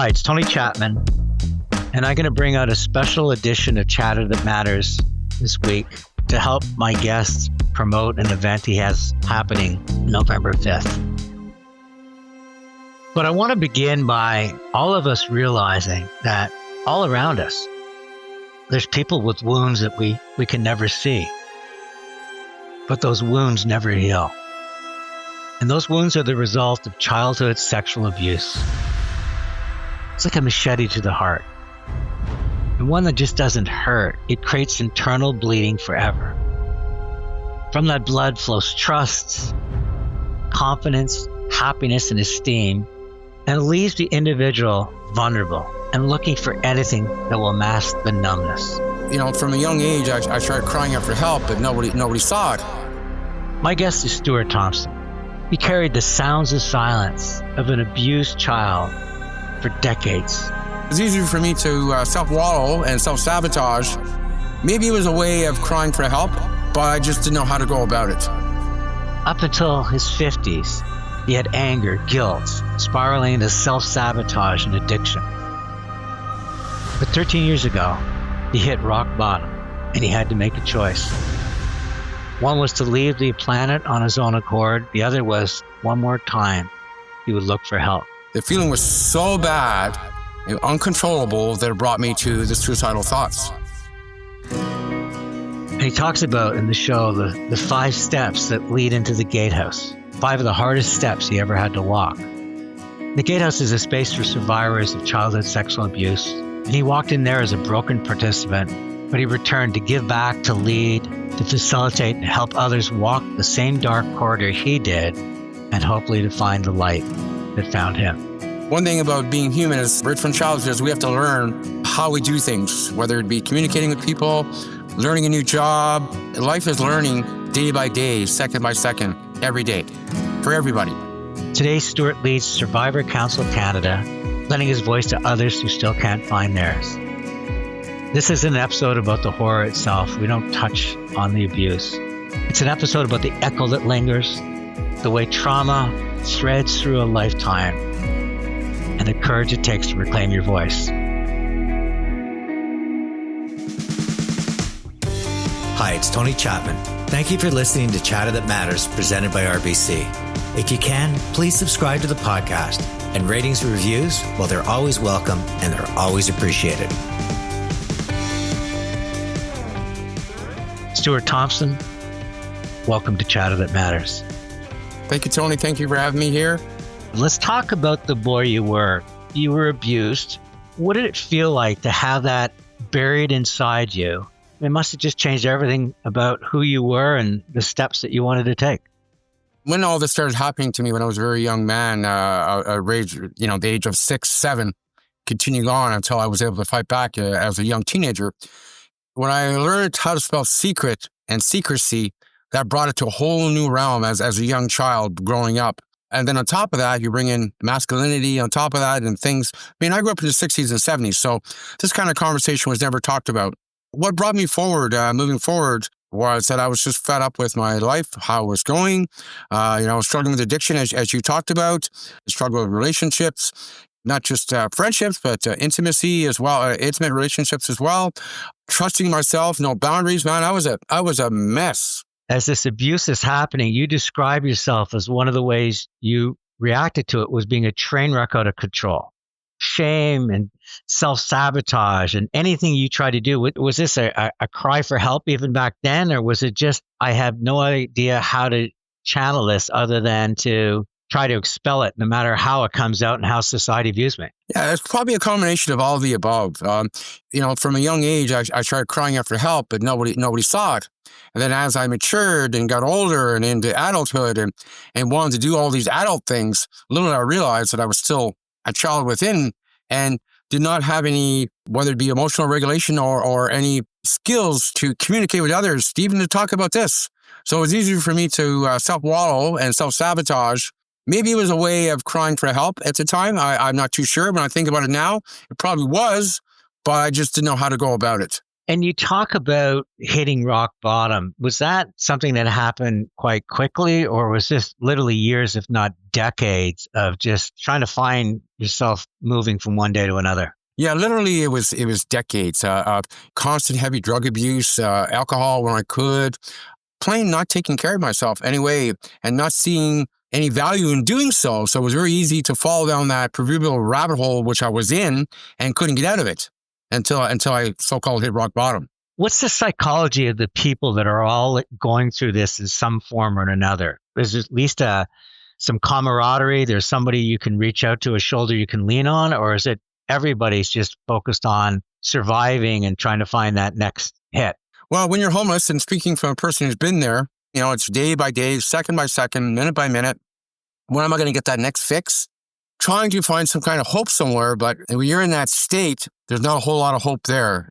Hi, it's Tony Chapman, and I'm going to bring out a special edition of Chatter That Matters this week to help my guest promote an event he has happening November 5th. But I want to begin by all of us realizing that all around us, there's people with wounds that we can never see. But those wounds never heal. And those wounds are the result of childhood sexual abuse. It's like a machete to the heart. And one that just doesn't hurt. It creates internal bleeding forever. From that blood flows trust, confidence, happiness, and esteem, and it leaves the individual vulnerable and looking for anything that will mask the numbness. From a young age, I started crying out for help, but nobody saw it. My guest is Stewart Thompson. He carried the sounds of silence of an abused child for decades. It's easier for me to self-wallow and self-sabotage. Maybe it was a way of crying for help, but I just didn't know how to go about it. Up until his 50s, he had anger, guilt, spiraling into self-sabotage and addiction. But 13 years ago, he hit rock bottom, and he had to make a choice. One was to leave the planet on his own accord. The other was, one more time, he would look for help. The feeling was so bad and uncontrollable that it brought me to the suicidal thoughts. And he talks about in the show the 5 steps that lead into the Gatehouse, 5 of the hardest steps he ever had to walk. The Gatehouse is a space for survivors of childhood sexual abuse, and he walked in there as a broken participant, but he returned to give back, to lead, to facilitate, and help others walk the same dark corridor he did, and hopefully to find the light that found him. One thing about being human is right from childhood is we have to learn how we do things, whether it be communicating with people, learning a new job. Life is learning day by day, second by second, every day, for everybody. Today, Stewart leads Survivor Council Canada, lending his voice to others who still can't find theirs. This is an episode about the horror itself. We don't touch on the abuse. It's an episode about the echo that lingers, the way trauma threads through a lifetime, and the courage it takes to reclaim your voice. Hi, it's Tony Chapman. Thank you for listening to Chatter That Matters, presented by RBC. If you can, please subscribe to the podcast, and ratings and reviews, well, they're always welcome and they're always appreciated. Stewart Thompson, welcome to Chatter That Matters. Thank you, Tony. Thank you for having me here. Let's talk about the boy you were. You were abused. What did it feel like to have that buried inside you? It must have just changed everything about who you were and the steps that you wanted to take. When all this started happening to me when I was a very young man, the age of 6, 7, continuing on until I was able to fight back as a young teenager. When I learned how to spell secret and secrecy, that brought it to a whole new realm as a young child growing up. And then on top of that, you bring in masculinity on top of that and things. I grew up in the 60s and 70s, so this kind of conversation was never talked about. What brought me forward, moving forward, was that I was just fed up with my life, how it was going. I was struggling with addiction, as you talked about, struggle with relationships, not just friendships, but intimacy as well, intimate relationships as well. Trusting myself, no boundaries, man. I was a mess. As this abuse is happening, you describe yourself as one of the ways you reacted to it was being a train wreck out of control. Shame and self-sabotage and anything you try to do. Was this a cry for help even back then? Or was it just, I have no idea how to channel this other than to try to expel it no matter how it comes out and how society views me? Yeah, it's probably a combination of all of the above. From a young age, I started crying out for help, but nobody saw it. And then as I matured and got older and into adulthood and wanted to do all these adult things, little did I realize that I was still a child within and did not have any, whether it be emotional regulation or any skills to communicate with others, even to talk about this. So it was easier for me to self-wallow and self-sabotage. Maybe it was a way of crying for help at the time. I'm not too sure. When I think about it now, it probably was, but I just didn't know how to go about it. And you talk about hitting rock bottom. Was that something that happened quite quickly, or was this literally years, if not decades, of just trying to find yourself moving from one day to another? Yeah, literally, it was decades of constant heavy drug abuse, alcohol when I could, plain not taking care of myself anyway, and not seeing any value in doing so. So it was very easy to fall down that proverbial rabbit hole which I was in and couldn't get out of it until I so-called hit rock bottom. What's the psychology of the people that are all going through this in some form or another? Is there at least some camaraderie? There's somebody you can reach out to, a shoulder you can lean on, or is it everybody's just focused on surviving and trying to find that next hit? Well, when you're homeless, and speaking from a person who's been there, it's day by day, second by second, minute by minute. When am I going to get that next fix? Trying to find some kind of hope somewhere, but when you're in that state, there's not a whole lot of hope there.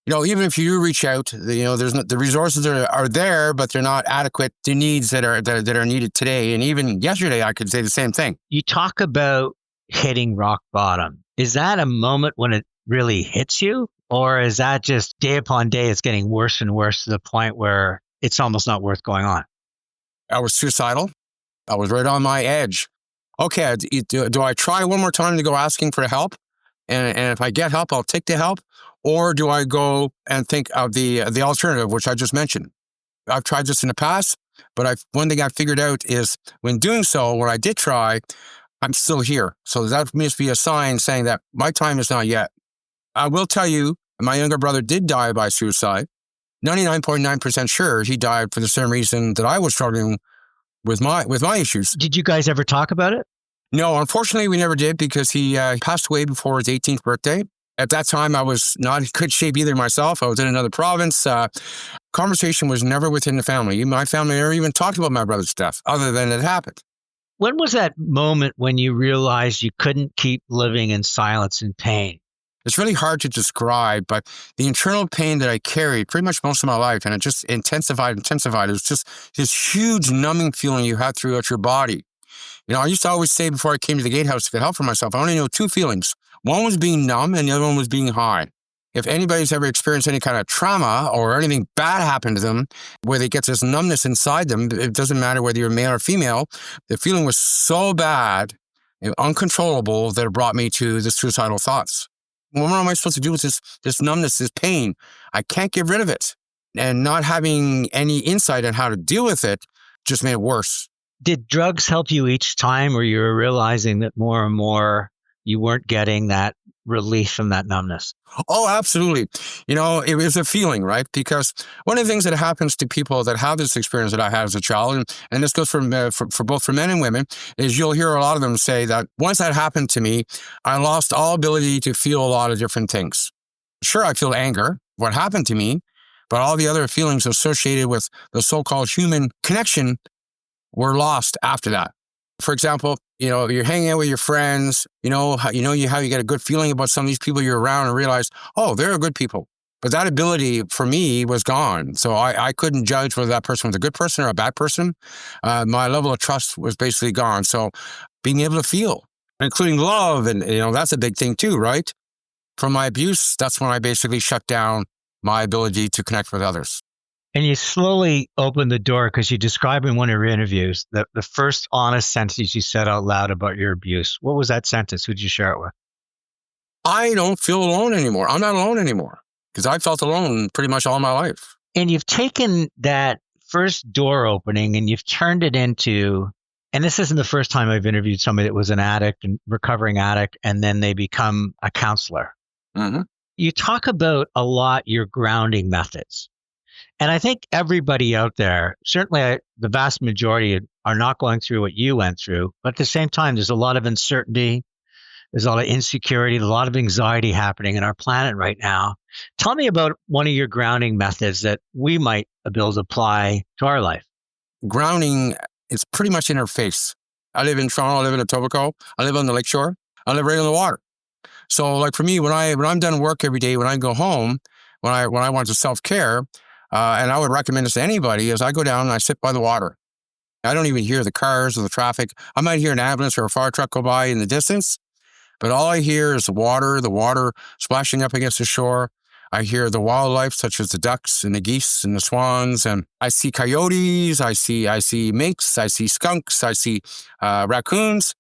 Even if you do reach out, there's not, the resources are there, but they're not adequate to needs that are needed today. And even yesterday, I could say the same thing. You talk about hitting rock bottom. Is that a moment when it really hits you? Or is that just day upon day, it's getting worse and worse to the point where it's almost not worth going on? I was suicidal. I was right on my edge. Okay, do I try one more time to go asking for help? And if I get help, I'll take the help. Or do I go and think of the alternative, which I just mentioned? I've tried this in the past, but one thing I figured out is when doing so, when I did try, I'm still here. So that must be a sign saying that my time is not yet. I will tell you, my younger brother did die by suicide. 99.9% sure he died for the same reason that I was struggling with my issues. Did you guys ever talk about it? No, unfortunately, we never did because he passed away before his 18th birthday. At that time, I was not in good shape either myself. I was in another province. Conversation was never within the family. My family never even talked about my brother's death other than it happened. When was that moment when you realized you couldn't keep living in silence and pain? It's really hard to describe, but the internal pain that I carried pretty much most of my life, and it just intensified. It was just this huge numbing feeling you had throughout your body. I used to always say before I came to the Gatehouse to get help for myself, I only know two feelings. One was being numb and the other one was being high. If anybody's ever experienced any kind of trauma or anything bad happened to them, where they get this numbness inside them, it doesn't matter whether you're male or female, the feeling was so bad and uncontrollable that it brought me to the suicidal thoughts. What am I supposed to do with this numbness, this pain? I can't get rid of it. And not having any insight on how to deal with it just made it worse. Did drugs help you each time, or you were realizing that more and more you weren't getting that relief from that numbness? Oh, absolutely. It was a feeling, right? Because one of the things that happens to people that have this experience that I had as a child, and this goes for both for men and women, is you'll hear a lot of them say that once that happened to me, I lost all ability to feel a lot of different things. Sure, I feel anger, what happened to me, but all the other feelings associated with the so-called human connection were lost after that. For example, you're hanging out with your friends, how you get a good feeling about some of these people you're around and realize, oh, they're good people. But that ability for me was gone. So I couldn't judge whether that person was a good person or a bad person. My level of trust was basically gone. So being able to feel, including love, and that's a big thing too, right? From my abuse, that's when I basically shut down my ability to connect with others. And you slowly opened the door because you described in one of your interviews that the first honest sentence you said out loud about your abuse. What was that sentence? Who'd you share it with? I don't feel alone anymore. I'm not alone anymore because I felt alone pretty much all my life. And you've taken that first door opening and you've turned it into, and this isn't the first time I've interviewed somebody that was an addict and recovering addict, and then they become a counselor. Mm-hmm. You talk about a lot your grounding methods. And I think everybody out there, certainly the vast majority are not going through what you went through. But at the same time, there's a lot of uncertainty. There's a lot of insecurity, a lot of anxiety happening in our planet right now. Tell me about one of your grounding methods that we might be able to apply to our life. Grounding is pretty much in our face. I live in Toronto, I live in Etobicoke, I live on the lakeshore, I live right on the water. So like for me, when I'm done work every day, when I go home, when I want to self-care, and I would recommend this to anybody, is I go down and I sit by the water. I don't even hear the cars or the traffic. I might hear an ambulance or a fire truck go by in the distance, but all I hear is the water splashing up against the shore. I hear the wildlife, such as the ducks and the geese and the swans, and I see coyotes, I see minks, I see skunks, I see raccoons.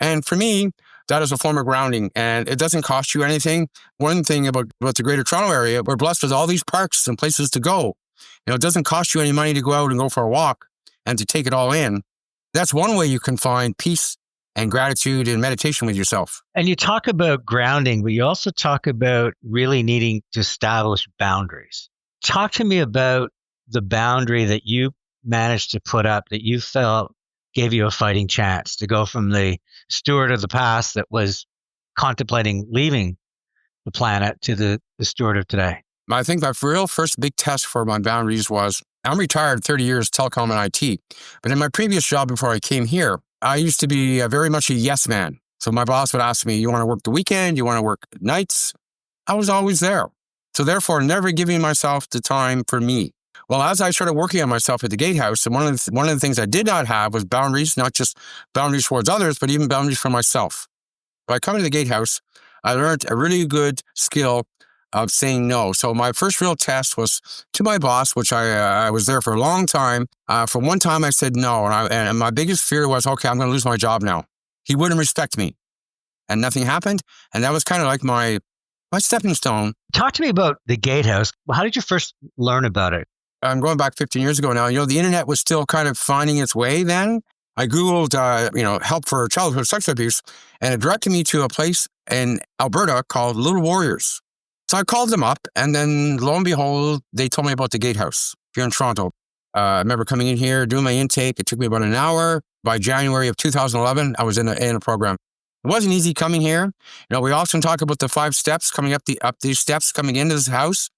And for me, that is a form of grounding, and it doesn't cost you anything. One thing about the Greater Toronto Area, we're blessed with all these parks and places to go. It doesn't cost you any money to go out and go for a walk and to take it all in. That's one way you can find peace and gratitude and meditation with yourself. And you talk about grounding, but you also talk about really needing to establish boundaries. Talk to me about the boundary that you managed to put up that you felt gave you a fighting chance to go from the Stewart of the past that was contemplating leaving the planet to the Stewart of today. I think my real first big test for my boundaries was, I'm retired 30 years telecom and IT, but in my previous job before I came here, I used to be very much a yes man. So my boss would ask me, you want to work the weekend? You want to work nights? I was always there. So therefore, never giving myself the time for me. Well, as I started working on myself at the Gatehouse, and one of the things I did not have was boundaries, not just boundaries towards others, but even boundaries for myself. By coming to the Gatehouse, I learned a really good skill of saying no. So my first real test was to my boss, which I was there for a long time. For one time, I said no, and my biggest fear was, okay, I'm going to lose my job now. He wouldn't respect me, and nothing happened. And that was kind of like my stepping stone. Talk to me about the Gatehouse. How did you first learn about it? I'm going back 15 years ago now. The internet was still kind of finding its way then. I Googled, help for childhood sex abuse, and it directed me to a place in Alberta called Little Warriors. So I called them up, and then lo and behold, they told me about the Gatehouse here in Toronto. I remember coming in here, doing my intake. It took me about an hour. By January of 2011, I was in a program. It wasn't easy coming here. We often talk about the 5 steps coming up these steps coming into this house.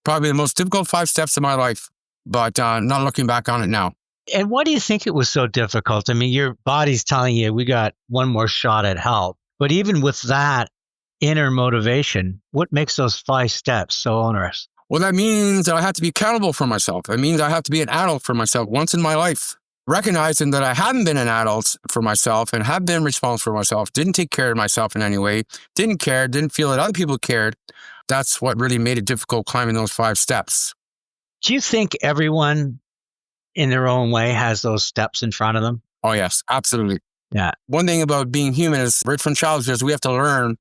Probably the most difficult 5 steps of my life, but not looking back on it now. And why do you think it was so difficult? I mean, your body's telling you we got one more shot at help. But even with that inner motivation, what makes those 5 steps so onerous? Well, that means I have to be accountable for myself. It means I have to be an adult for myself once in my life. Recognizing that I haven't been an adult for myself and have been responsible for myself, didn't take care of myself in any way, didn't care, didn't feel that other people cared. That's what really made it difficult climbing those 5 steps. Do you think everyone in their own way has those steps in front of them? Oh, yes, absolutely. Yeah. One thing about being human is right from childhood is we have to learn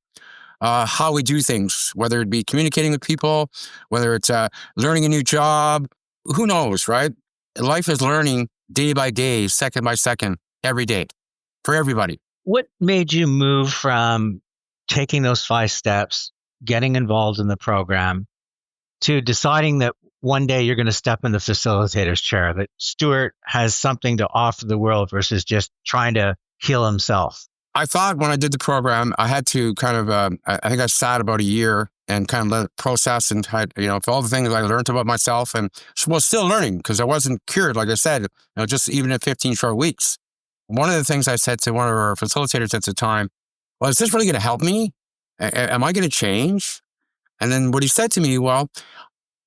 how we do things, whether it be communicating with people, whether it's learning a new job, who knows, right? Life is learning day by day, second by second, every day for everybody. What made you move from taking those 5 steps, getting involved in the program, to deciding that one day you're going to step in the facilitator's chair, that Stewart has something to offer the world versus just trying to heal himself? I thought when I did the program, I had to kind of, I think I sat about a year and kind of let it process and had, for all the things I learned about myself and was still learning because I wasn't cured, like I said, just even in 15 short weeks. One of the things I said to one of our facilitators at the time, well, is this really going to help me? Am I going to change? And then what he said to me, well,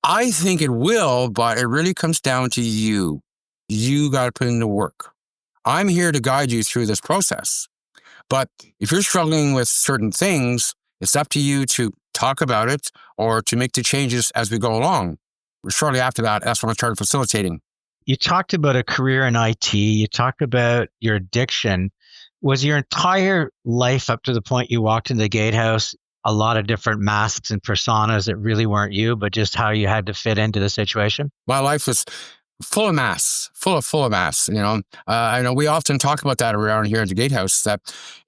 I think it will, but it really comes down to you. You got to put in the work. I'm here to guide you through this process. But if you're struggling with certain things, it's up to you to talk about it or to make the changes as we go along. Shortly after that, that's when I started facilitating. You talked about a career in IT. You talked about your addiction. Was your entire life up to the point you walked into the Gatehouse a lot of different masks and personas that really weren't you, but just how you had to fit into the situation? My life was full of masks, full of masks. I know we often talk about that around here at the Gatehouse. That,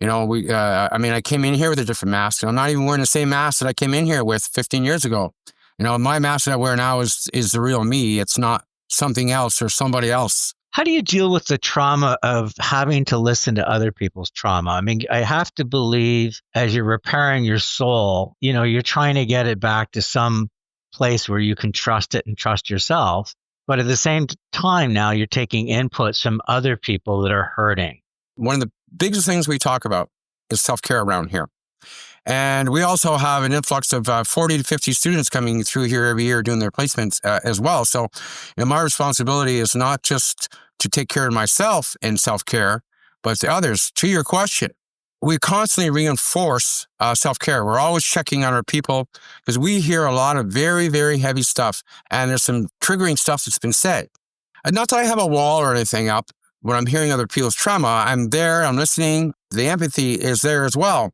I came in here with a different mask. I'm not even wearing the same mask that I came in here with 15 years ago. My mask that I wear now is the real me. It's not something else or somebody else. How do you deal with the trauma of having to listen to other people's trauma? I mean, I have to believe as you're repairing your soul, you're trying to get it back to some place where you can trust it and trust yourself. But at the same time now, you're taking inputs from other people that are hurting. One of the biggest things we talk about is self-care around here. And we also have an influx of 40 to 50 students coming through here every year doing their placements as well. So my responsibility is not just to take care of myself in self-care, but the others. To your question, we constantly reinforce self-care. We're always checking on our people because we hear a lot of very, very heavy stuff. And there's some triggering stuff that's been said. And not that I have a wall or anything up. When I'm hearing other people's trauma, I'm there, I'm listening. The empathy is there as well.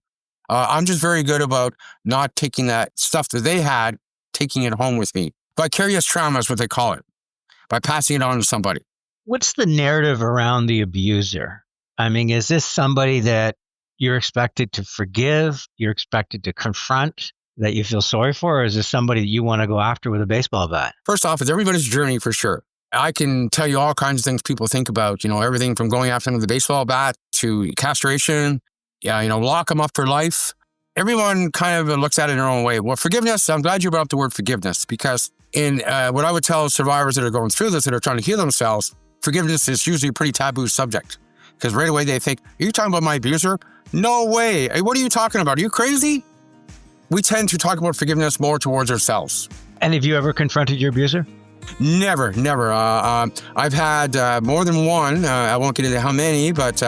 I'm just very good about not taking that stuff that they had, taking it home with me. Vicarious trauma is what they call it, by passing it on to somebody. What's the narrative around the abuser? I mean, is this somebody that you're expected to forgive, you're expected to confront, that you feel sorry for, or is this somebody that you want to go after with a baseball bat? First off, it's everybody's journey for sure. I can tell you all kinds of things people think about, everything from going after them with a baseball bat to castration, lock them up for life. Everyone kind of looks at it in their own way. Well, forgiveness, I'm glad you brought up the word forgiveness, because in what I would tell survivors that are going through this, that are trying to heal themselves, forgiveness is usually a pretty taboo subject. Because right away they think, are you talking about my abuser? No way. Hey, what are you talking about? Are you crazy? We tend to talk about forgiveness more towards ourselves. And have you ever confronted your abuser? Never. I've had more than one. I won't get into how many, but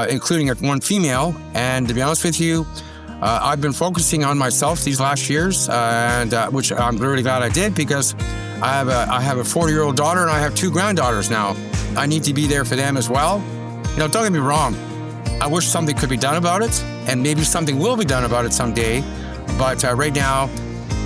including one female. And to be honest with you, I've been focusing on myself these last years, and which I'm really glad I did, because I have a 40-year-old daughter and I have 2 granddaughters now. I need to be there for them as well. Don't get me wrong. I wish something could be done about it, and maybe something will be done about it someday. But right now,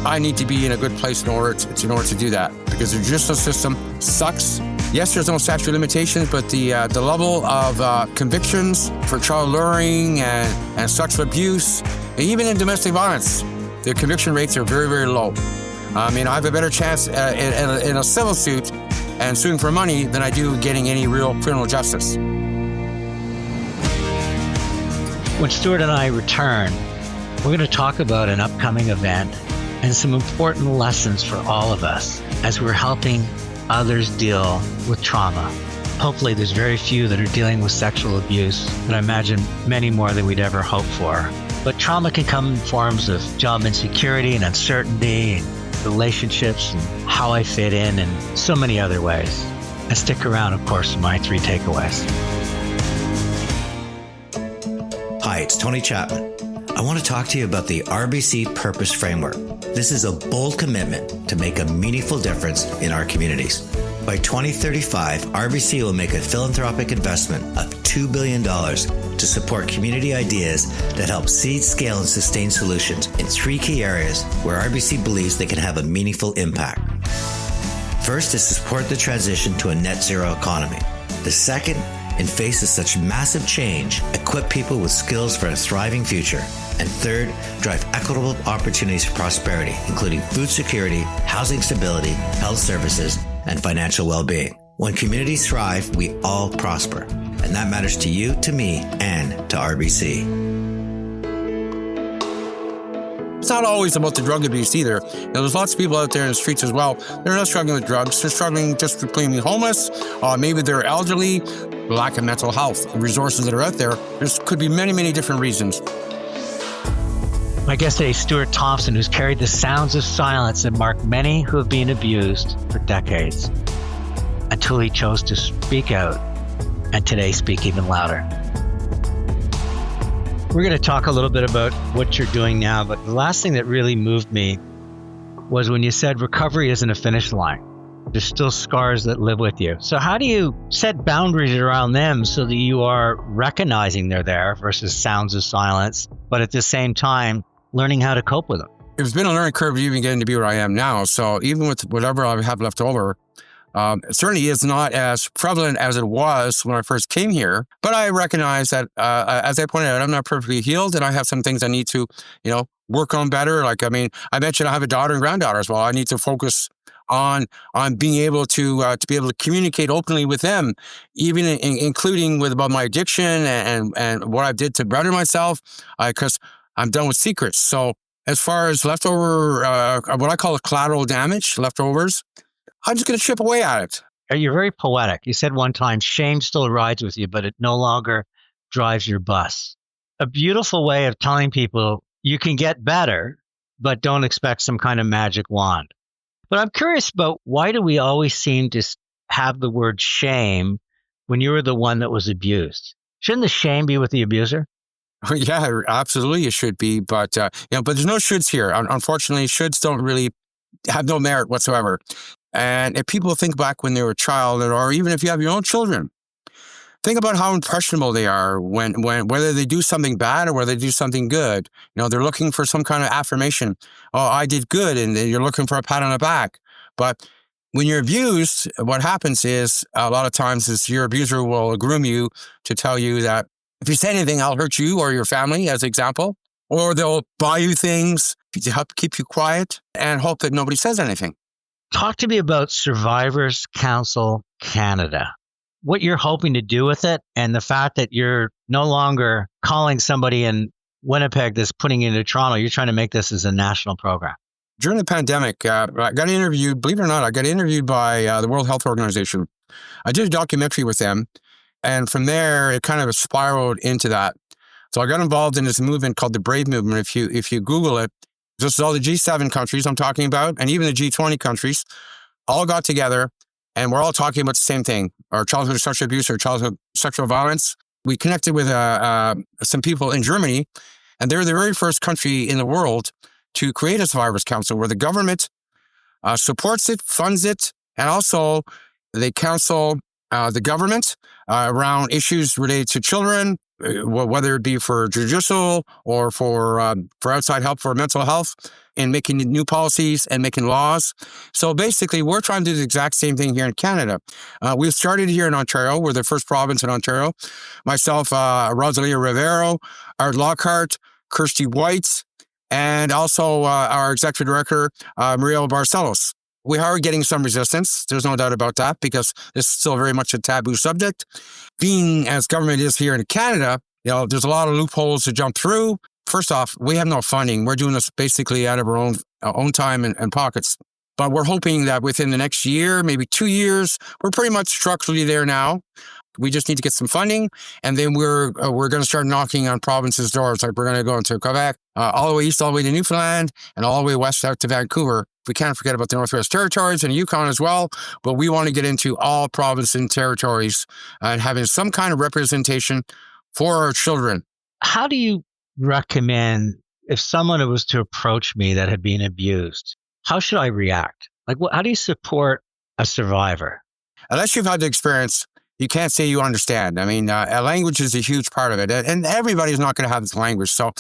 I need to be in a good place in order to do that, because the judicial system sucks. Yes, there's no statute of limitations, but the level of convictions for child luring and sexual abuse, and even in domestic violence, the conviction rates are very, very low. I mean, I have a better chance in a civil suit and suing for money than I do getting any real criminal justice. When Stewart and I return, we're going to talk about an upcoming event and some important lessons for all of us as we're helping others deal with trauma. Hopefully there's very few that are dealing with sexual abuse, and I imagine many more than we'd ever hope for. But trauma can come in forms of job insecurity and uncertainty, and relationships, and how I fit in, and so many other ways. And stick around, of course, for my 3 takeaways. Hi, it's Tony Chapman. I want to talk to you about the RBC Purpose Framework. This is a bold commitment to make a meaningful difference in our communities. By 2035, RBC will make a philanthropic investment of $2 billion to support community ideas that help seed, scale, and sustain solutions in 3 key areas where RBC believes they can have a meaningful impact. First is to support the transition to a net zero economy. The second, in face of such massive change, equip people with skills for a thriving future. And third, drive equitable opportunities for prosperity, including food security, housing stability, health services, and financial well-being. When communities thrive, we all prosper. And that matters to you, to me, and to RBC. It's not always about the drug abuse either. There's lots of people out there in the streets as well. They're not struggling with drugs. They're struggling just with being homeless. Maybe they're elderly, lack of mental health. The resources that are out there, there could be many, many different reasons. My guest today is Stewart Thompson, who's carried the sounds of silence that mark many who have been abused for decades, until he chose to speak out, and today speak even louder. We're going to talk a little bit about what you're doing now, but the last thing that really moved me was when you said recovery isn't a finish line. There's still scars that live with you. So how do you set boundaries around them so that you are recognizing they're there versus sounds of silence, but at the same time, learning how to cope with them? It's been a learning curve to even getting to be where I am now. So even with whatever I have left over, it certainly is not as prevalent as it was when I first came here. But I recognize that, as I pointed out, I'm not perfectly healed, and I have some things I need to, work on better. I mentioned I have a daughter and granddaughter as well. I need to focus on being able to be able to communicate openly with them, even including about my addiction and what I did to better myself, because I'm done with secrets. So as far as leftover, what I call collateral damage, leftovers, I'm just going to chip away at it. You're very poetic. You said one time, shame still rides with you, but it no longer drives your bus. A beautiful way of telling people you can get better, but don't expect some kind of magic wand. But I'm curious about, why do we always seem to have the word shame when you were the one that was abused? Shouldn't the shame be with the abuser? Yeah, absolutely, it should be, but but there's no shoulds here. Unfortunately, shoulds don't really have no merit whatsoever. And if people think back when they were a child, or even if you have your own children, think about how impressionable they are when whether they do something bad or whether they do something good. They're looking for some kind of affirmation. Oh, I did good, and you're looking for a pat on the back. But when you're abused, what happens is a lot of times is your abuser will groom you to tell you that if you say anything, I'll hurt you or your family, as example, or they'll buy you things to help keep you quiet and hope that nobody says anything. Talk to me about Survivors Council Canada, what you're hoping to do with it, and the fact that you're no longer calling somebody in Winnipeg that's putting it into Toronto. You're trying to make this as a national program. During the pandemic, I got interviewed, believe it or not, I got interviewed by the World Health Organization. I did a documentary with them, and from there, it kind of spiraled into that. So I got involved in this movement called the Brave Movement. If you Google it, this is all the G7 countries I'm talking about, and even the G20 countries, all got together, and we're all talking about the same thing, our childhood sexual abuse, or childhood sexual violence. We connected with some people in Germany, and they're the very first country in the world to create a Survivors Council where the government supports it, funds it, and also they counsel the government around issues related to children, whether it be for judicial or for outside help for mental health, in making new policies and making laws. So basically, we're trying to do the exact same thing here in Canada. We've started here in Ontario. We're the first province in Ontario. Myself, Rosalia Rivero, Art Lockhart, Kirsty White, and also our executive director, Maria Barcelos. We are getting some resistance. There's no doubt about that, because this is still very much a taboo subject. Being as government is here in Canada, there's a lot of loopholes to jump through. First off, we have no funding. We're doing this basically out of our own time and pockets. But we're hoping that within the next year, maybe 2 years, we're pretty much structurally there now. We just need to get some funding, and then we're going to start knocking on provinces' doors. Like, we're going to go into Quebec, all the way east, all the way to Newfoundland, and all the way west out to Vancouver. We can't forget about the Northwest Territories and Yukon as well, but we want to get into all provinces and territories and having some kind of representation for our children. How do you recommend, if someone was to approach me that had been abused, how should I react? Like, how do you support a survivor? Unless you've had the experience, you can't say you understand. I mean, language is a huge part of it, and everybody's not going to have this language. So,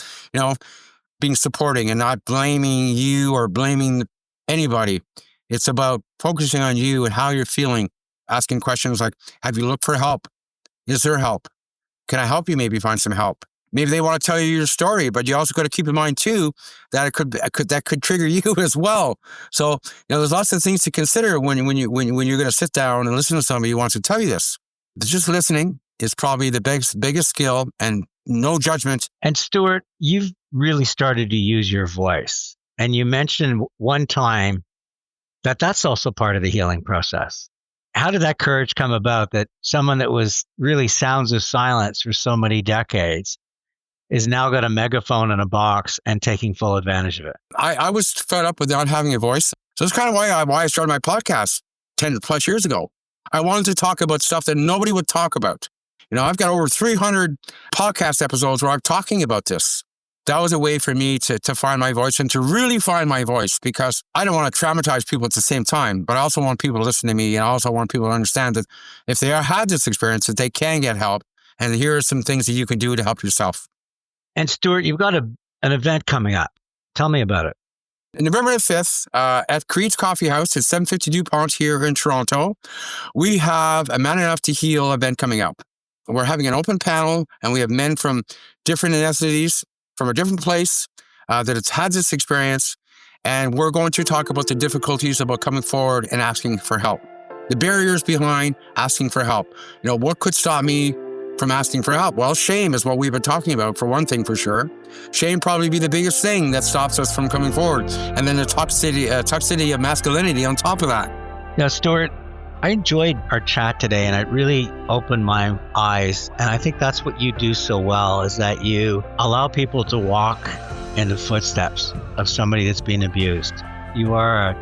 being supporting and not blaming you or blaming anybody. It's about focusing on you and how you're feeling, asking questions like, have you looked for help? Is there help? Can I help you maybe find some help? Maybe they want to tell you your story, but you also got to keep in mind too that that could trigger you as well. So, there's lots of things to consider when you're going to sit down and listen to somebody who wants to tell you this. Just listening is probably the biggest skill, and no judgment. And Stewart, you've really started to use your voice. And you mentioned one time that that's also part of the healing process. How did that courage come about, that someone that was really sounds of silence for so many decades is now got a megaphone in a box and taking full advantage of it? I was fed up with not having a voice. So that's kind of why I started my podcast 10 plus years ago. I wanted to talk about stuff that nobody would talk about. I've got over 300 podcast episodes where I'm talking about this. That was a way for me to find my voice and to really find my voice, because I don't want to traumatize people at the same time, but I also want people to listen to me, and I also want people to understand that if they had this experience, that they can get help. And here are some things that you can do to help yourself. And Stewart, you've got an event coming up. Tell me about it. November the 5th, at Creed's Coffee House at 750 DuPont here in Toronto, we have a Man Enough to Heal event coming up. We're having an open panel, and we have men from different ethnicities, from a different place that has had this experience, and we're going to talk about the difficulties about coming forward and asking for help. The barriers behind asking for help. What could stop me from asking for help? Well, shame is what we've been talking about, for one thing for sure. Shame probably be the biggest thing that stops us from coming forward. And then the toxicity of masculinity on top of that. Now, Stewart, I enjoyed our chat today, and it really opened my eyes. And I think that's what you do so well, is that you allow people to walk in the footsteps of somebody that's been abused. You are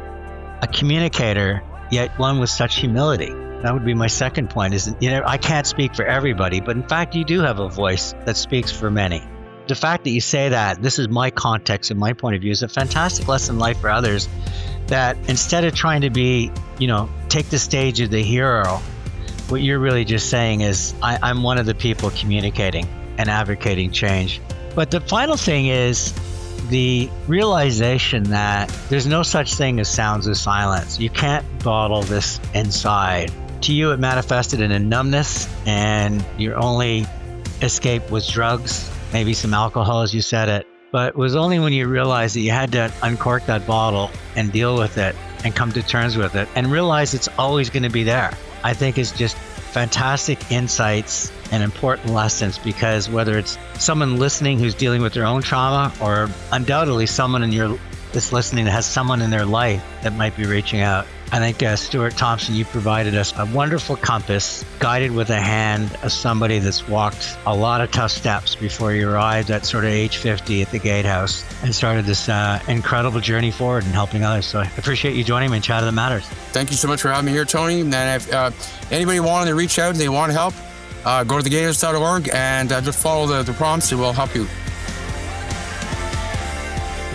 a communicator, yet one with such humility. That would be my second point, is I can't speak for everybody, but in fact, you do have a voice that speaks for many. the fact that you say that, this is my context and my point of view, is a fantastic lesson in life for others, that instead of trying to be, take the stage of the hero, what you're really just saying is, I'm one of the people communicating and advocating change. But the final thing is the realization that there's no such thing as sounds of silence. You can't bottle this inside. To you, it manifested in a numbness, and your only escape was drugs, maybe some alcohol, as you said it. But it was only when you realized that you had to uncork that bottle and deal with it and come to terms with it and realize it's always going to be there. I think it's just fantastic insights and important lessons, because whether it's someone listening who's dealing with their own trauma, or undoubtedly someone that's listening that has someone in their life that might be reaching out, I think, Stewart Thompson, you provided us a wonderful compass, guided with a hand of somebody that's walked a lot of tough steps before you arrived at sort of age 50 at the Gatehouse and started this incredible journey forward and helping others. So I appreciate you joining me in Chat That Matters. Thank you so much for having me here, Tony. And if anybody wanted to reach out and they want to help, go to thegatehouse.org and just follow the prompts. It will help you.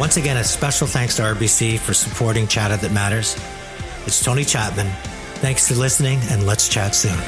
Once again, a special thanks to RBC for supporting Chat That Matters. It's Tony Chapman. Thanks for listening, and let's chat soon.